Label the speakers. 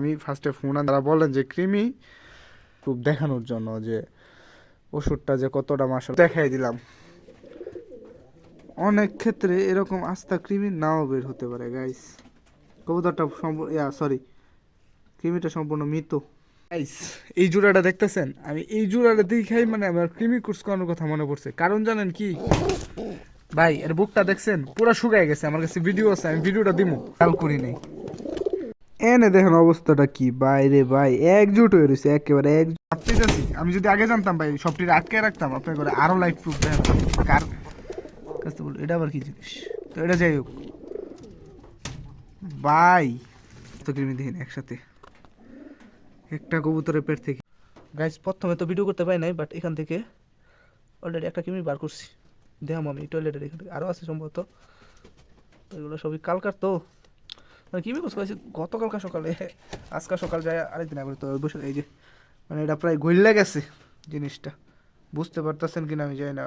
Speaker 1: আমি ফার্স্টে ফোন তারা বলেন যে কৃমি খুব দেখানোর জন্য যে ওষুধটা যে কতটা মাসা দেখাই দিলাম। অনেক ক্ষেত্রে এরকম আস্থা কৃমি নাও বের হতে পারে গাইস। কবুতরটা সরি কৃমিটা সম্পূর্ণ মৃত গাইস। এই জোড়াটা দেখতেছেন, আমি এই জোড়াটা দেখাই মানে আমার কৃমি কোর্স করানোর কথা মনে পড়ছে। কারণ জানেন কি ভাই, এর বুকটা দেখছেন পুরো শুকায় গেছে। আমার কাছে ভিডিও আছে, আমি ভিডিওটা দিমু, খেয়াল করি নাই। এনে দেখেন অবস্থাটা কি বাইরে ভাই, একজুট হয়ে রয়েছে একেবারে একজুট। আমি যদি আগে জানতাম ভাই সবটি আটকে রাখতাম আপনার করে আরো লাইফ প্রুফ দেখেন কার কাছে বল। এটা আবার কি জিনিস, তো এটা যাই হোক ভাই। তো কৃমি দেখেন একসাথে একটা কবুতরের পেট থেকে। গাইস প্রথমে তো ভিডিও করতে পারি নাই, বাট এখান থেকে অলরেডি একটা কৃমি বার করছি। দেখাম আমি টয়লেটের এখান থেকে আরও আছে সম্ভবত। তো এগুলো সবই কালকার তো মানে কৃমি কোর্স করেছি গতকালকা সকালে, আজকাল সকাল যায় আরেকদিন আগে। তো বসে এই যে মানে এটা প্রায় গইল্লা গেছে জিনিসটা, বুঝতে পারতেছেন কিনা আমি জানি না।